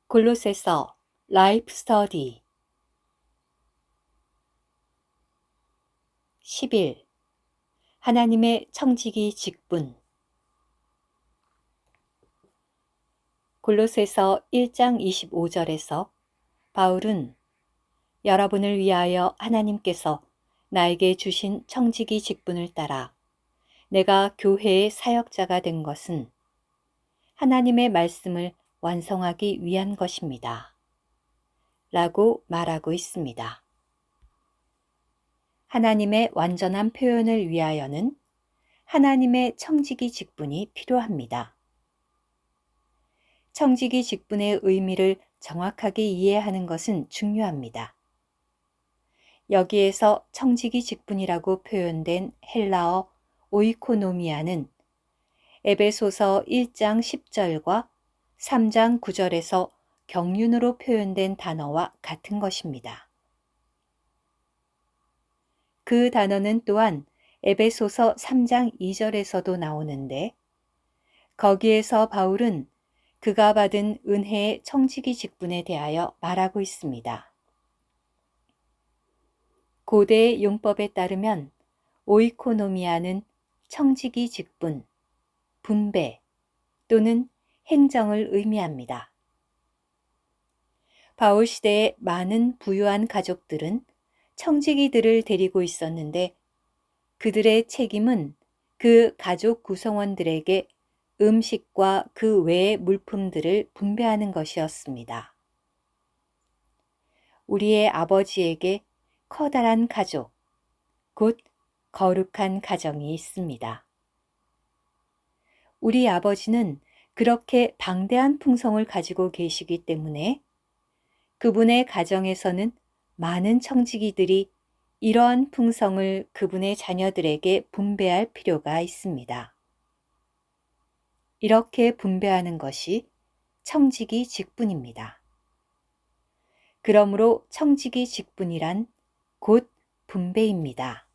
골로새서 라이프 스터디 10일 하나님의 청지기 직분 골로새서 1장 25절에서 바울은 여러분을 위하여 하나님께서 나에게 주신 청지기 직분을 따라 내가 교회의 사역자가 된 것은 하나님의 말씀을 완성하기 위한 것입니다. 라고 말하고 있습니다. 하나님의 완전한 표현을 위하여는 하나님의 청지기 직분이 필요합니다. 청지기 직분의 의미를 정확하게 이해하는 것은 중요합니다. 여기에서 청지기 직분이라고 표현된 헬라어 오이코노미아는 에베소서 1장 10절과 3장 9절에서 경륜으로 표현된 단어와 같은 것입니다. 그 단어는 또한 에베소서 3장 2절에서도 나오는데 거기에서 바울은 그가 받은 은혜의 청지기 직분에 대하여 말하고 있습니다. 고대의 용법에 따르면 오이코노미아는 청지기 직분, 분배 또는 행정을 의미합니다. 바울 시대의 많은 부유한 가족들은 청지기들을 데리고 있었는데 그들의 책임은 그 가족 구성원들에게 음식과 그 외의 물품들을 분배하는 것이었습니다. 우리의 아버지에게 커다란 가족, 곧 거룩한 가정이 있습니다. 우리 아버지는 그렇게 방대한 풍성을 가지고 계시기 때문에 그분의 가정에서는 많은 청지기들이 이러한 풍성을 그분의 자녀들에게 분배할 필요가 있습니다. 이렇게 분배하는 것이 청지기 직분입니다. 그러므로 청지기 직분이란 곧 분배입니다.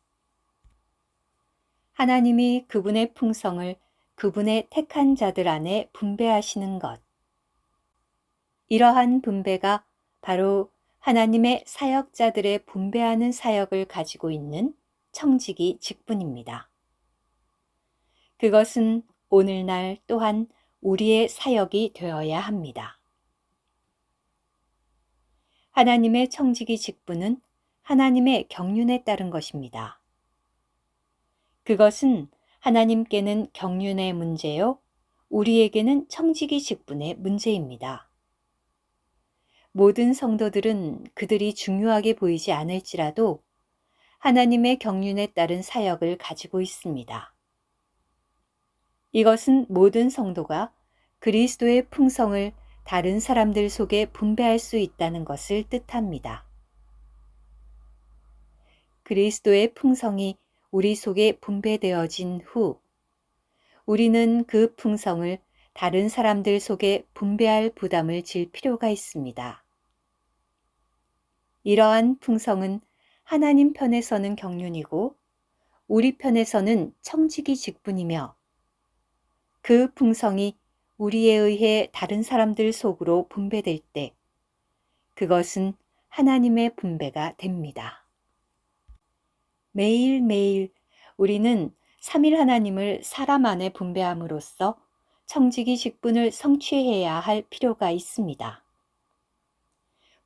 하나님이 그분의 풍성을 그분의 택한 자들 안에 분배하시는 것. 이러한 분배가 바로 하나님의 사역자들의 분배하는 사역을 가지고 있는 청지기 직분입니다. 그것은 오늘날 또한 우리의 사역이 되어야 합니다. 하나님의 청지기 직분은 하나님의 경륜에 따른 것입니다. 그것은 하나님께는 경륜의 문제요, 우리에게는 청지기 직분의 문제입니다. 모든 성도들은 그들이 중요하게 보이지 않을지라도 하나님의 경륜에 따른 사역을 가지고 있습니다. 이것은 모든 성도가 그리스도의 풍성을 다른 사람들 속에 분배할 수 있다는 것을 뜻합니다. 그리스도의 풍성이 우리 속에 분배되어진 후 우리는 그 풍성을 다른 사람들 속에 분배할 부담을 질 필요가 있습니다. 이러한 풍성은 하나님 편에서는 경륜이고 우리 편에서는 청지기 직분이며 그 풍성이 우리에 의해 다른 사람들 속으로 분배될 때 그것은 하나님의 분배가 됩니다. 매일매일 우리는 삼일 하나님을 사람 안에 분배함으로써 청지기 직분을 성취해야 할 필요가 있습니다.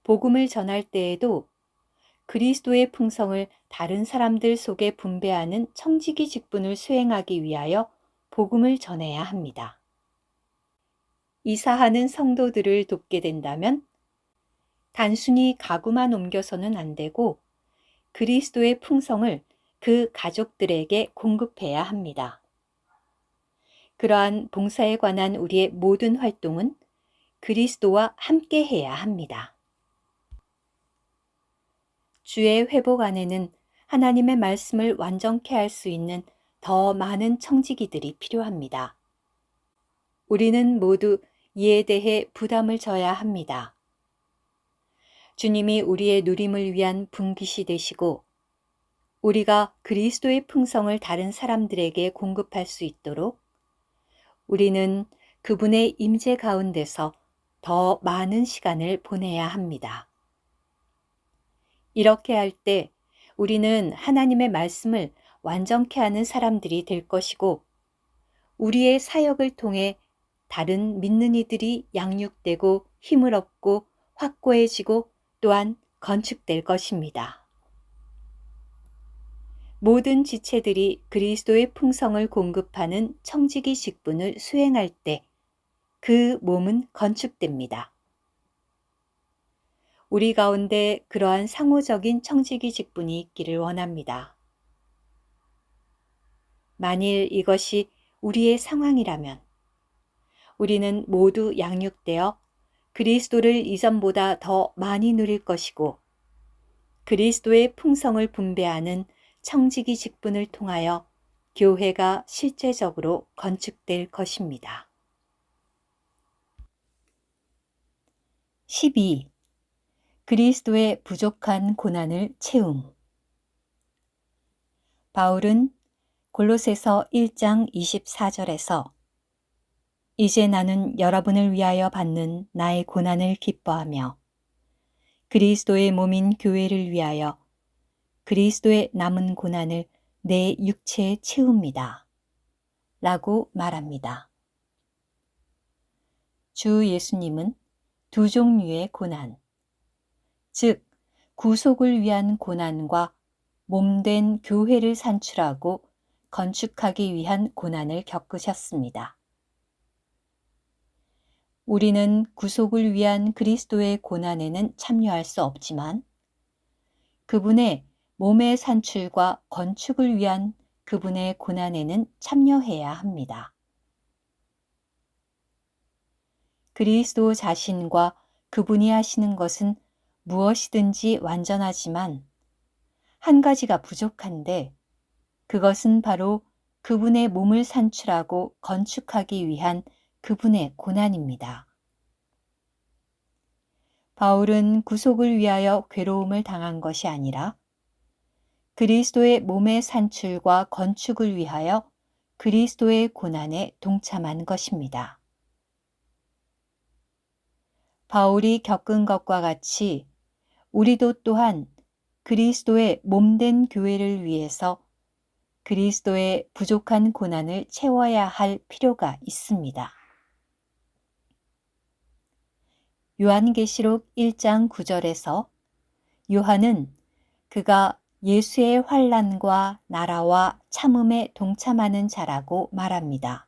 복음을 전할 때에도 그리스도의 풍성을 다른 사람들 속에 분배하는 청지기 직분을 수행하기 위하여 복음을 전해야 합니다. 이사하는 성도들을 돕게 된다면 단순히 가구만 옮겨서는 안 되고 그리스도의 풍성을 그 가족들에게 공급해야 합니다. 그러한 봉사에 관한 우리의 모든 활동은 그리스도와 함께 해야 합니다. 주의 회복 안에는 하나님의 말씀을 완전케 할 수 있는 더 많은 청지기들이 필요합니다. 우리는 모두 이에 대해 부담을 져야 합니다. 주님이 우리의 누림을 위한 분깃이 되시고 우리가 그리스도의 풍성을 다른 사람들에게 공급할 수 있도록 우리는 그분의 임재 가운데서 더 많은 시간을 보내야 합니다. 이렇게 할 때 우리는 하나님의 말씀을 완전케 하는 사람들이 될 것이고, 우리의 사역을 통해 다른 믿는 이들이 양육되고 힘을 얻고 확고해지고 또한 건축될 것입니다. 모든 지체들이 그리스도의 풍성을 공급하는 청지기 직분을 수행할 때 그 몸은 건축됩니다. 우리 가운데 그러한 상호적인 청지기 직분이 있기를 원합니다. 만일 이것이 우리의 상황이라면 우리는 모두 양육되어 그리스도를 이전보다 더 많이 누릴 것이고, 그리스도의 풍성을 분배하는 청지기 직분을 통하여 교회가 실제적으로 건축될 것입니다. 12. 그리스도의 부족한 고난을 채움. 바울은 골로새서 1장 24절에서 이제 나는 여러분을 위하여 받는 나의 고난을 기뻐하며 그리스도의 몸인 교회를 위하여 그리스도의 남은 고난을 내 육체에 채웁니다. 라고 말합니다. 주 예수님은 두 종류의 고난, 즉 구속을 위한 고난과 몸된 교회를 산출하고 건축하기 위한 고난을 겪으셨습니다. 우리는 구속을 위한 그리스도의 고난에는 참여할 수 없지만 그분의 몸의 산출과 건축을 위한 그분의 고난에는 참여해야 합니다. 그리스도 자신과 그분이 하시는 것은 무엇이든지 완전하지만 한 가지가 부족한데, 그것은 바로 그분의 몸을 산출하고 건축하기 위한 그분의 고난입니다. 바울은 구속을 위하여 괴로움을 당한 것이 아니라 그리스도의 몸의 산출과 건축을 위하여 그리스도의 고난에 동참한 것입니다. 바울이 겪은 것과 같이 우리도 또한 그리스도의 몸된 교회를 위해서 그리스도의 부족한 고난을 채워야 할 필요가 있습니다. 요한계시록 1장 9절에서 요한은 그가 예수의 환난과 나라와 참음에 동참하는 자라고 말합니다.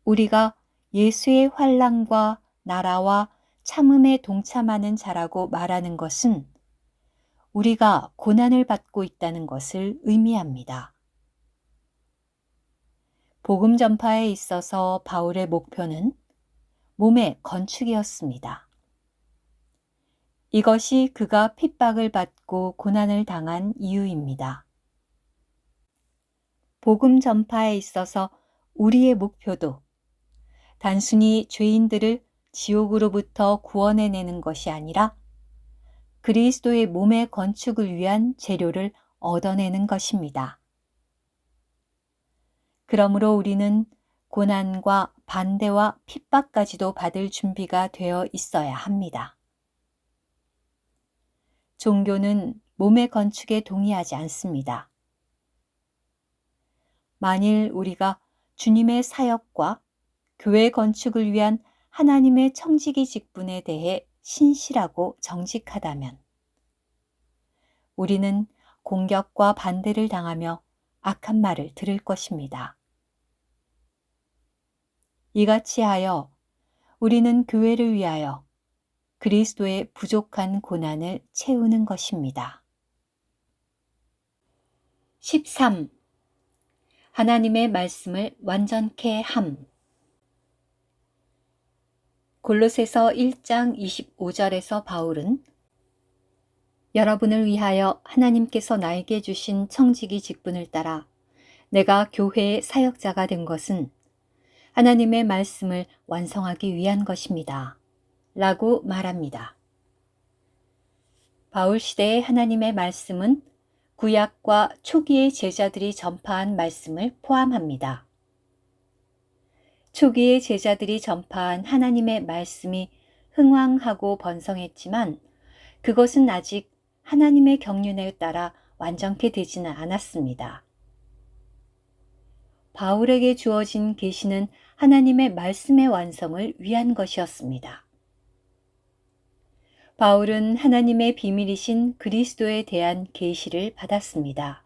우리가 예수의 환난과 나라와 참음에 동참하는 자라고 말하는 것은 우리가 고난을 받고 있다는 것을 의미합니다. 복음 전파에 있어서 바울의 목표는 몸의 건축이었습니다. 이것이 그가 핍박을 받고 고난을 당한 이유입니다. 복음 전파에 있어서 우리의 목표도 단순히 죄인들을 지옥으로부터 구원해내는 것이 아니라 그리스도의 몸의 건축을 위한 재료를 얻어내는 것입니다. 그러므로 우리는 고난과 반대와 핍박까지도 받을 준비가 되어 있어야 합니다. 종교는 몸의 건축에 동의하지 않습니다. 만일 우리가 주님의 사역과 교회 건축을 위한 하나님의 청지기 직분에 대해 신실하고 정직하다면 우리는 공격과 반대를 당하며 악한 말을 들을 것입니다. 이같이 하여 우리는 교회를 위하여 그리스도의 부족한 고난을 채우는 것입니다. 13. 하나님의 말씀을 완전케 함. 골로새서 1장 25절에서 바울은 여러분을 위하여 하나님께서 나에게 주신 청지기 직분을 따라 내가 교회의 사역자가 된 것은 하나님의 말씀을 완성하기 위한 것입니다. 라고 말합니다. 바울 시대의 하나님의 말씀은 구약과 초기의 제자들이 전파한 말씀을 포함합니다. 초기의 제자들이 전파한 하나님의 말씀이 흥왕하고 번성했지만 그것은 아직 하나님의 경륜에 따라 완전케 되지는 않았습니다. 바울에게 주어진 계시는 하나님의 말씀의 완성을 위한 것이었습니다. 바울은 하나님의 비밀이신 그리스도에 대한 계시를 받았습니다.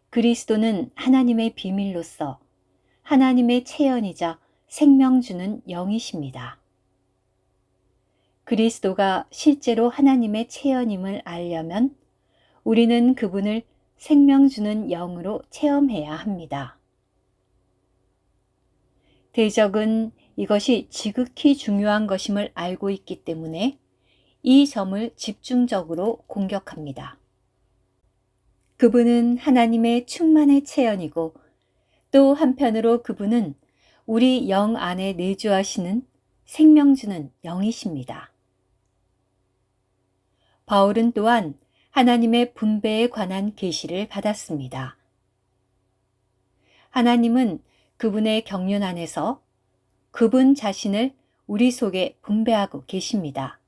그리스도는 하나님의 비밀로서 하나님의 체현이자 생명 주는 영이십니다. 그리스도가 실제로 하나님의 체현임을 알려면 우리는 그분을 생명 주는 영으로 체험해야 합니다. 대적은 이것이 지극히 중요한 것임을 알고 있기 때문에 이 점을 집중적으로 공격합니다. 그분은 하나님의 충만의 체현이고 또 한편으로 그분은 우리 영 안에 내주하시는 생명 주는 영이십니다. 바울은 또한 하나님의 분배에 관한 계시를 받았습니다. 하나님은 그분의 경륜 안에서 그분 자신을 우리 속에 분배하고 계십니다.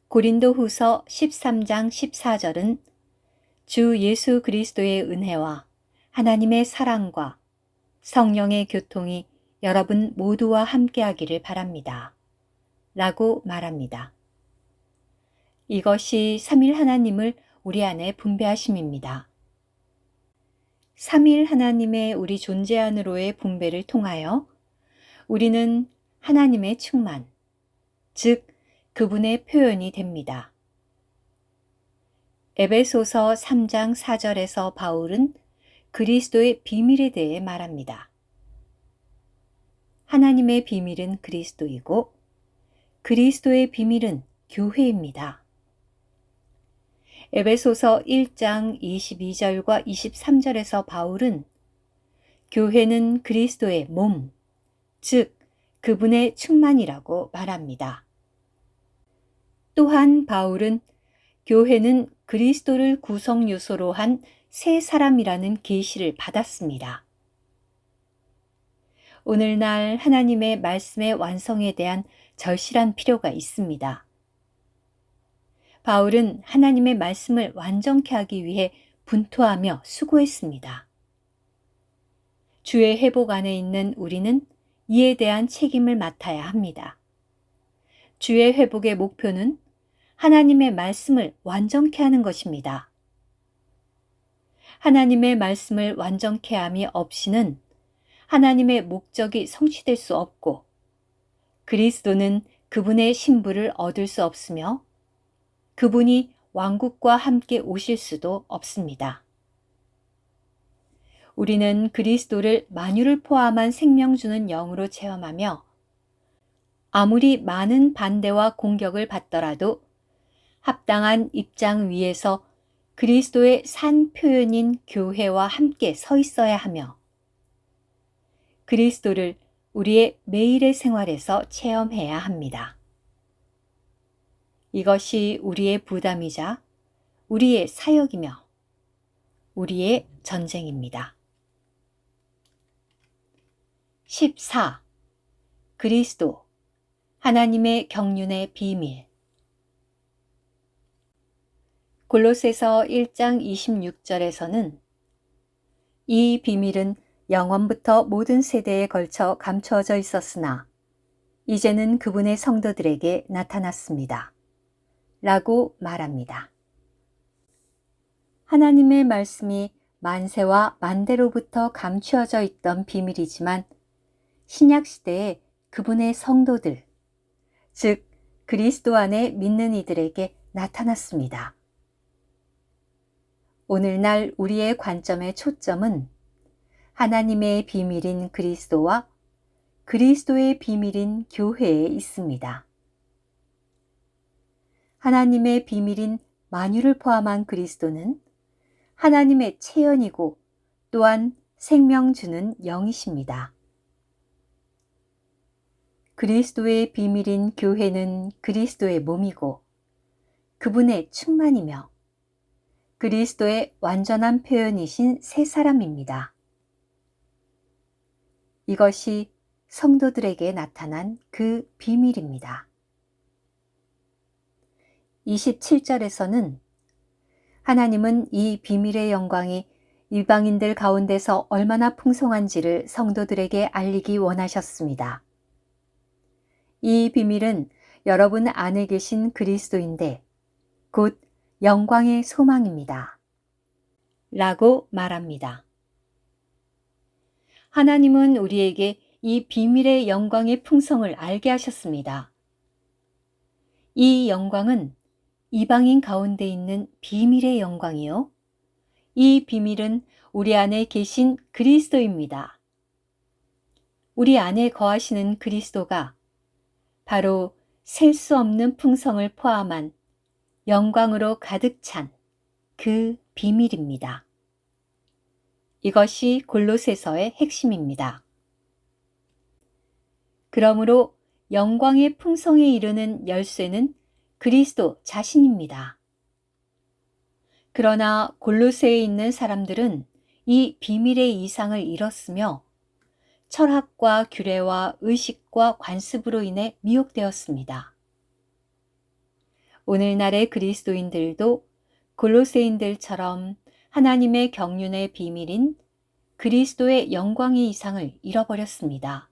고린도후서 13장 14절은 주 예수 그리스도의 은혜와 하나님의 사랑과 성령의 교통이 여러분 모두와 함께하기를 바랍니다. 라고 말합니다. 이것이 삼일 하나님을 우리 안에 분배하심입니다. 삼일 하나님의 우리 존재 안으로의 분배를 통하여 우리는 하나님의 충만, 즉 그분의 표현이 됩니다. 에베소서 3장 4절에서 바울은 그리스도의 비밀에 대해 말합니다. 하나님의 비밀은 그리스도이고 그리스도의 비밀은 교회입니다. 에베소서 1장 22절과 23절에서 바울은 교회는 그리스도의 몸, 즉 그분의 충만이라고 말합니다. 또한 바울은 교회는 그리스도를 구성 요소로 한 새 사람이라는 계시를 받았습니다. 오늘날 하나님의 말씀의 완성에 대한 절실한 필요가 있습니다. 바울은 하나님의 말씀을 완전케 하기 위해 분투하며 수고했습니다. 주의 회복 안에 있는 우리는 이에 대한 책임을 맡아야 합니다. 주의 회복의 목표는 하나님의 말씀을 완전케 하는 것입니다. 하나님의 말씀을 완전케 함이 없이는 하나님의 목적이 성취될 수 없고 그리스도는 그분의 신부를 얻을 수 없으며 그분이 왕국과 함께 오실 수도 없습니다. 우리는 그리스도를 만유를 포함한 생명 주는 영으로 체험하며 아무리 많은 반대와 공격을 받더라도 합당한 입장 위에서 그리스도의 산 표현인 교회와 함께 서 있어야 하며 그리스도를 우리의 매일의 생활에서 체험해야 합니다. 이것이 우리의 부담이자 우리의 사역이며 우리의 전쟁입니다. 14. 그리스도, 하나님의 경륜의 비밀. 골로새서 1장 26절에서는 이 비밀은 영원부터 모든 세대에 걸쳐 감추어져 있었으나 이제는 그분의 성도들에게 나타났습니다. 라고 말합니다. 하나님의 말씀이 만세와 만대로부터 감추어져 있던 비밀이지만 신약시대에 그분의 성도들, 즉 그리스도 안에 믿는 이들에게 나타났습니다. 오늘날 우리의 관점의 초점은 하나님의 비밀인 그리스도와 그리스도의 비밀인 교회에 있습니다. 하나님의 비밀인 만유를 포함한 그리스도는 하나님의 체현이고 또한 생명 주는 영이십니다. 그리스도의 비밀인 교회는 그리스도의 몸이고 그분의 충만이며 그리스도의 완전한 표현이신 새 사람입니다. 이것이 성도들에게 나타난 그 비밀입니다. 27절에서는 하나님은 이 비밀의 영광이 이방인들 가운데서 얼마나 풍성한지를 성도들에게 알리기 원하셨습니다. 이 비밀은 여러분 안에 계신 그리스도인데 곧 영광의 소망입니다. 라고 말합니다. 하나님은 우리에게 이 비밀의 영광의 풍성을 알게 하셨습니다. 이 영광은 이방인 가운데 있는 비밀의 영광이요. 이 비밀은 우리 안에 계신 그리스도입니다. 우리 안에 거하시는 그리스도가 바로 셀 수 없는 풍성을 포함한 영광으로 가득 찬 그 비밀입니다. 이것이 골로새서의 핵심입니다. 그러므로 영광의 풍성에 이르는 열쇠는 그리스도 자신입니다. 그러나 골로새에 있는 사람들은 이 비밀의 이상을 잃었으며 철학과 규례와 의식과 관습으로 인해 미혹되었습니다. 오늘날의 그리스도인들도 골로새인들처럼 하나님의 경륜의 비밀인 그리스도의 영광의 이상을 잃어버렸습니다.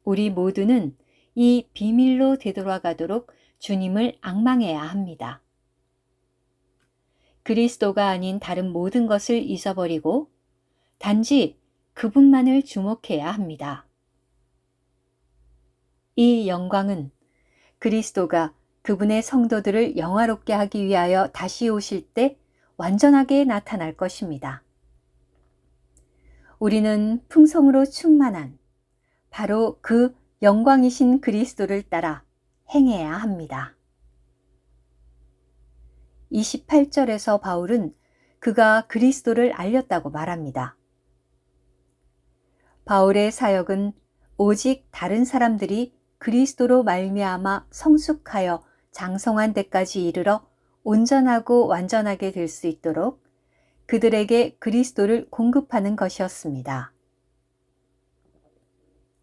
우리 모두는 이 비밀로 되돌아가도록 주님을 앙망해야 합니다. 그리스도가 아닌 다른 모든 것을 잊어버리고 단지 그분만을 주목해야 합니다. 이 영광은 그리스도가 그분의 성도들을 영화롭게 하기 위하여 다시 오실 때 완전하게 나타날 것입니다. 우리는 풍성으로 충만한 바로 그 영광이신 그리스도를 따라 행해야 합니다. 28절에서 바울은 그가 그리스도를 알렸다고 말합니다. 바울의 사역은 오직 다른 사람들이 그리스도로 말미암아 성숙하여 장성한 데까지 이르러 온전하고 완전하게 될 수 있도록 그들에게 그리스도를 공급하는 것이었습니다.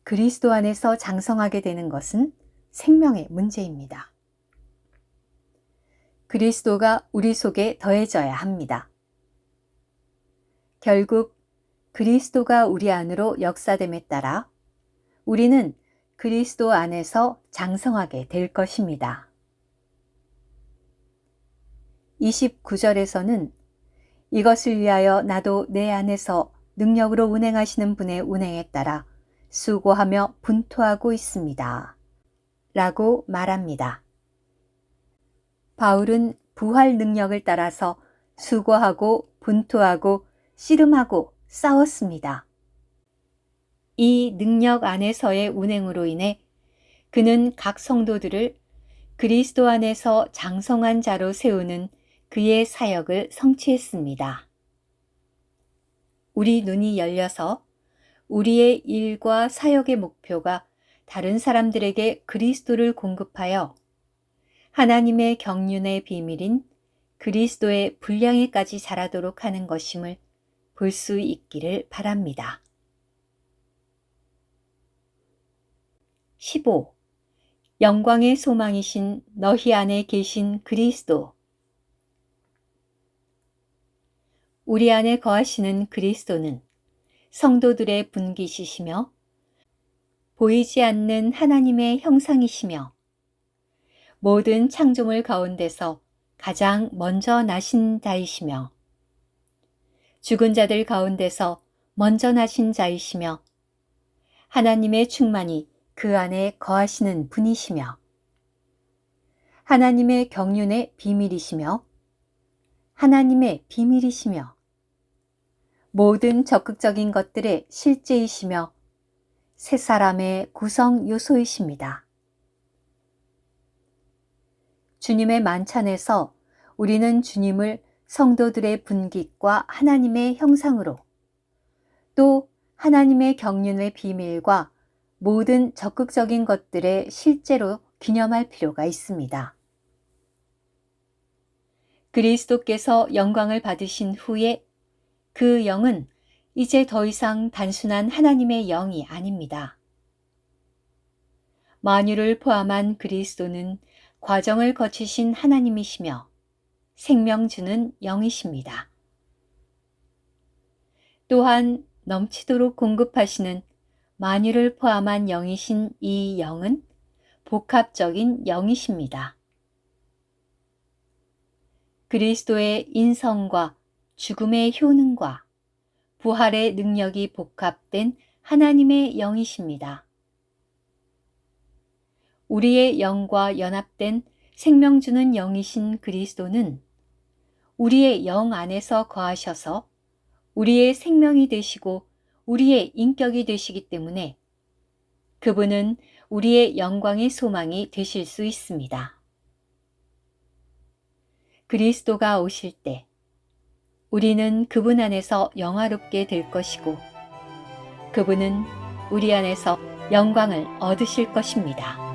그리스도 안에서 장성하게 되는 것은 생명의 문제입니다. 그리스도가 우리 속에 더해져야 합니다. 결국 그리스도가 우리 안으로 역사됨에 따라 우리는 그리스도 안에서 장성하게 될 것입니다. 29절에서는 이것을 위하여 나도 내 안에서 능력으로 운행하시는 분의 운행에 따라 수고하며 분투하고 있습니다. 라고 말합니다. 바울은 부활 능력을 따라서 수고하고 분투하고 씨름하고 싸웠습니다. 이 능력 안에서의 운행으로 인해 그는 각 성도들을 그리스도 안에서 장성한 자로 세우는 그의 사역을 성취했습니다. 우리 눈이 열려서 우리의 일과 사역의 목표가 다른 사람들에게 그리스도를 공급하여 하나님의 경륜의 비밀인 그리스도의 분량에까지 자라도록 하는 것임을 볼 수 있기를 바랍니다. 15. 영광의 소망이신 너희 안에 계신 그리스도. 우리 안에 거하시는 그리스도는 성도들의 분기시시며 보이지 않는 하나님의 형상이시며 모든 창조물 가운데서 가장 먼저 나신 자이시며 죽은 자들 가운데서 먼저 나신 자이시며 하나님의 충만이 그 안에 거하시는 분이시며 하나님의 경륜의 비밀이시며 하나님의 비밀이시며 모든 적극적인 것들의 실제이시며 새 사람의 구성 요소이십니다. 주님의 만찬에서 우리는 주님을 성도들의 분깃과 하나님의 형상으로 또 하나님의 경륜의 비밀과 모든 적극적인 것들의 실제로 기념할 필요가 있습니다. 그리스도께서 영광을 받으신 후에 그 영은 이제 더 이상 단순한 하나님의 영이 아닙니다. 만유를 포함한 그리스도는 과정을 거치신 하나님이시며 생명 주는 영이십니다. 또한 넘치도록 공급하시는 만유를 포함한 영이신 이 영은 복합적인 영이십니다. 그리스도의 인성과 죽음의 효능과 부활의 능력이 복합된 하나님의 영이십니다. 우리의 영과 연합된 생명 주는 영이신 그리스도는 우리의 영 안에서 거하셔서 우리의 생명이 되시고 우리의 인격이 되시기 때문에 그분은 우리의 영광의 소망이 되실 수 있습니다. 그리스도가 오실 때 우리는 그분 안에서 영화롭게 될 것이고 그분은 우리 안에서 영광을 얻으실 것입니다.